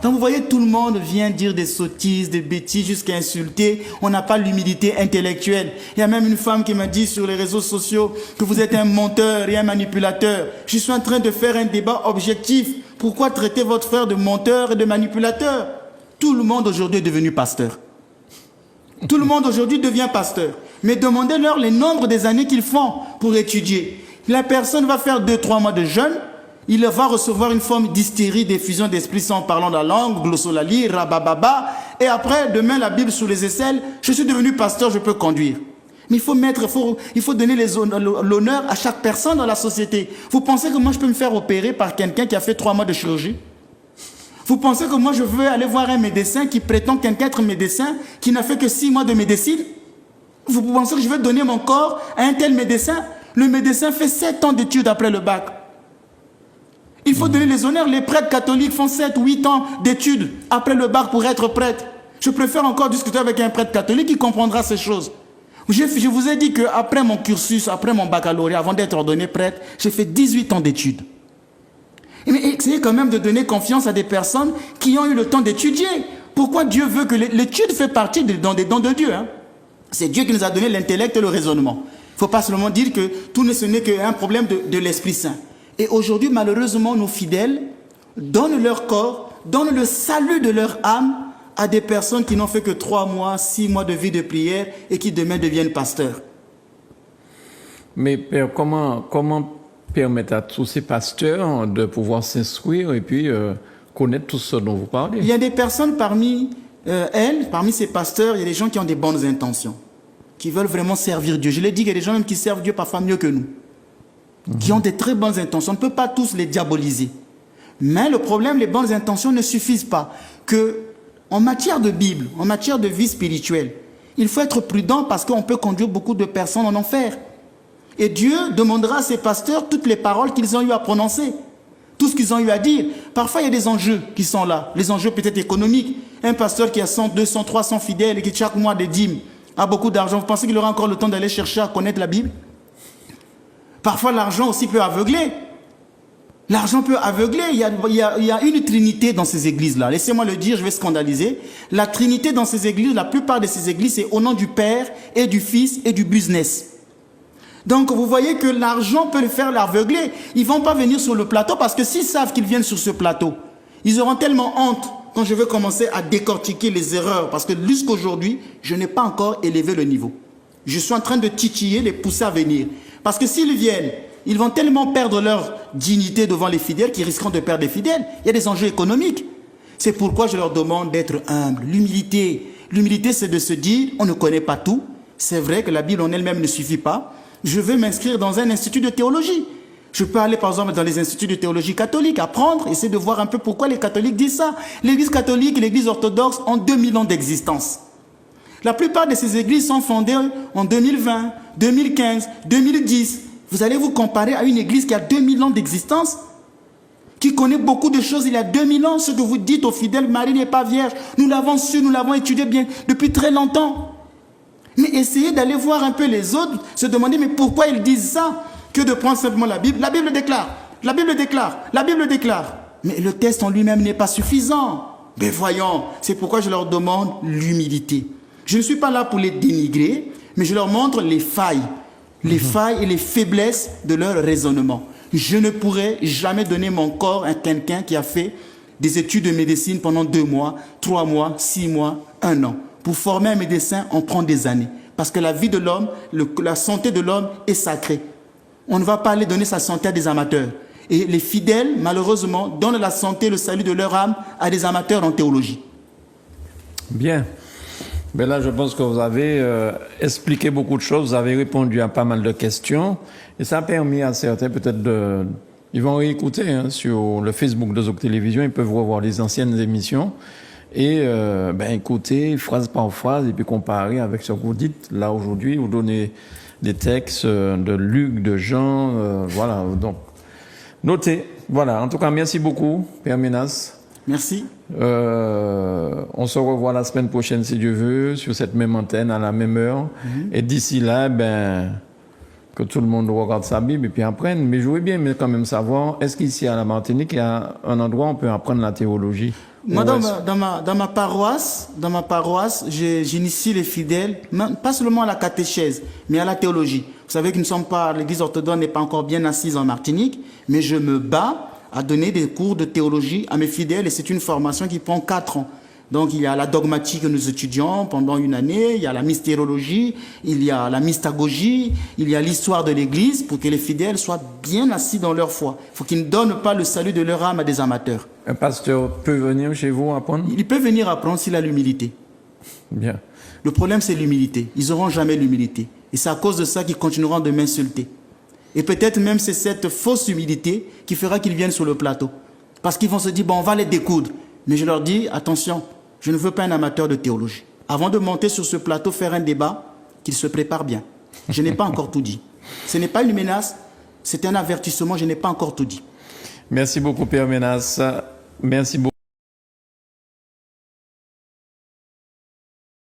Donc vous voyez, tout le monde vient dire des sottises, des bêtises, jusqu'à insulter. On n'a pas l'humilité intellectuelle. Il y a même une femme qui m'a dit sur les réseaux sociaux que vous êtes un menteur et un manipulateur. Je suis en train de faire un débat objectif. Pourquoi traiter votre frère de menteur et de manipulateur? Tout le monde aujourd'hui est devenu pasteur. Tout le monde aujourd'hui devient pasteur. Mais demandez-leur les nombres des années qu'ils font pour étudier. La personne va faire 2-3 mois de jeûne. Il va recevoir une forme d'hystérie, d'effusion d'esprit sans parlant la langue, glossolalie, rabababa. Et après, demain, la Bible sous les aisselles. Je suis devenu pasteur, je peux conduire. Mais il faut donner l'honneur à chaque personne dans la société. Vous pensez que moi, je peux me faire opérer par quelqu'un qui a fait 3 mois de chirurgie? Vous pensez que moi, je veux aller voir un médecin qui prétend être médecin, qui n'a fait que 6 mois de médecine? Vous pensez que je vais donner mon corps à un tel médecin? Le médecin fait 7 ans d'études après le bac. Il faut donner les honneurs. Les prêtres catholiques font 7 ou 8 ans d'études après le bac pour être prêtre. Je préfère encore discuter avec un prêtre catholique qui comprendra ces choses. Je vous ai dit qu'après mon cursus, après mon baccalauréat, avant d'être ordonné prêtre, j'ai fait 18 ans d'études. Mais essayez quand même de donner confiance à des personnes qui ont eu le temps d'étudier. Pourquoi Dieu veut que l'étude fait partie des dons de Dieu, hein? C'est Dieu qui nous a donné l'intellect et le raisonnement. Il ne faut pas seulement dire que tout ce n'est qu'un problème de l'Esprit Saint. Et aujourd'hui, malheureusement, nos fidèles donnent leur corps, donnent le salut de leur âme à des personnes qui n'ont fait que 3 mois, 6 mois de vie de prière et qui demain deviennent pasteurs. Mais Père, comment permettre à tous ces pasteurs de pouvoir s'instruire et puis connaître tout ce dont vous parlez? Il y a des personnes parmi ces pasteurs, il y a des gens qui ont des bonnes intentions, qui veulent vraiment servir Dieu. Je l'ai dit, il y a des gens même qui servent Dieu parfois mieux que nous, qui ont des très bonnes intentions. On ne peut pas tous les diaboliser. Mais le problème, les bonnes intentions ne suffisent pas. En matière de Bible, en matière de vie spirituelle, il faut être prudent parce qu'on peut conduire beaucoup de personnes en enfer. Et Dieu demandera à ses pasteurs toutes les paroles qu'ils ont eu à prononcer, tout ce qu'ils ont eu à dire. Parfois, il y a des enjeux qui sont là, les enjeux peut-être économiques. Un pasteur qui a 100, 200, 300 fidèles et qui chaque mois des dîmes a beaucoup d'argent, vous pensez qu'il aura encore le temps d'aller chercher à connaître la Bible? Parfois, l'argent aussi peut aveugler. L'argent peut aveugler. Il y a une trinité dans ces églises-là. Laissez-moi le dire, je vais scandaliser. La trinité dans ces églises, la plupart de ces églises, c'est au nom du Père et du Fils et du business. Donc, vous voyez que l'argent peut le faire l'aveugler. Ils ne vont pas venir sur le plateau parce que s'ils savent qu'ils viennent sur ce plateau, ils auront tellement honte quand je vais commencer à décortiquer les erreurs. Parce que jusqu'aujourd'hui, je n'ai pas encore élevé le niveau. Je suis en train de titiller, les pousser à venir. Parce que s'ils viennent, ils vont tellement perdre leur dignité devant les fidèles qu'ils risqueront de perdre les fidèles. Il y a des enjeux économiques. C'est pourquoi je leur demande d'être humbles. L'humilité. L'humilité, c'est de se dire, on ne connaît pas tout. C'est vrai que la Bible en elle-même ne suffit pas. Je veux m'inscrire dans un institut de théologie. Je peux aller par exemple dans les instituts de théologie catholique, apprendre, essayer de voir un peu pourquoi les catholiques disent ça. L'église catholique et l'église orthodoxe ont 2000 ans d'existence. La plupart de ces églises sont fondées en 2020, 2015, 2010. Vous allez vous comparer à une église qui a 2000 ans d'existence, qui connaît beaucoup de choses il y a 2000 ans. Ce que vous dites aux fidèles, Marie n'est pas vierge. Nous l'avons su, nous l'avons étudié bien depuis très longtemps. Mais essayez d'aller voir un peu les autres, se demander mais pourquoi ils disent ça, que de prendre simplement la Bible. La Bible déclare, la Bible déclare, la Bible déclare. Mais le texte en lui-même n'est pas suffisant. Mais voyons, c'est pourquoi je leur demande l'humilité. Je ne suis pas là pour les dénigrer, mais je leur montre les failles et les faiblesses de leur raisonnement. Je ne pourrais jamais donner mon corps à quelqu'un qui a fait des études de médecine pendant 2 mois, 3 mois, 6 mois, 1 an. Pour former un médecin, on prend des années. Parce que la vie de l'homme, la santé de l'homme est sacrée. On ne va pas aller donner sa santé à des amateurs. Et les fidèles, malheureusement, donnent la santé, le salut de leur âme à des amateurs en théologie. Bien. Ben là, je pense que vous avez expliqué beaucoup de choses, vous avez répondu à pas mal de questions. Et ça a permis à certains peut-être de... Ils vont réécouter sur le Facebook de Zouk Télévision, ils peuvent revoir les anciennes émissions. Et écouter phrase par phrase et puis comparer avec ce que vous dites. Là, aujourd'hui, vous donnez des textes de Luc, de Jean, voilà. Donc, notez. Voilà. En tout cas, merci beaucoup, Père Menas. Merci. On se revoit la semaine prochaine, si Dieu veut, sur cette même antenne, à la même heure. Et d'ici là, que tout le monde regarde sa Bible et puis apprenne. Mais je voudrais bien quand même savoir, est-ce qu'ici à la Martinique, il y a un endroit où on peut apprendre la théologie? Moi, dans ma paroisse, j'initie les fidèles, pas seulement à la catéchèse, mais à la théologie. Vous savez que l'Église orthodoxe n'est pas encore bien assise en Martinique, mais je me bats à donner des cours de théologie à mes fidèles et c'est une formation qui prend 4 ans. Donc il y a la dogmatique que nous étudions pendant une année, il y a la mystérologie, il y a la mystagogie, il y a l'histoire de l'Église pour que les fidèles soient bien assis dans leur foi. Il faut qu'ils ne donnent pas le salut de leur âme à des amateurs. Un pasteur peut venir chez vous apprendre? Il peut venir apprendre s'il a l'humilité. Bien. Le problème c'est l'humilité. Ils n'auront jamais l'humilité. Et c'est à cause de ça qu'ils continueront de m'insulter. Et peut-être même c'est cette fausse humilité qui fera qu'ils viennent sur le plateau. Parce qu'ils vont se dire, bon, on va les découdre. Mais je leur dis, attention, je ne veux pas un amateur de théologie. Avant de monter sur ce plateau, faire un débat, qu'il se prépare bien. Je n'ai pas encore tout dit. Ce n'est pas une menace, c'est un avertissement, je n'ai pas encore tout dit. Merci beaucoup, Père Menas. Merci beaucoup.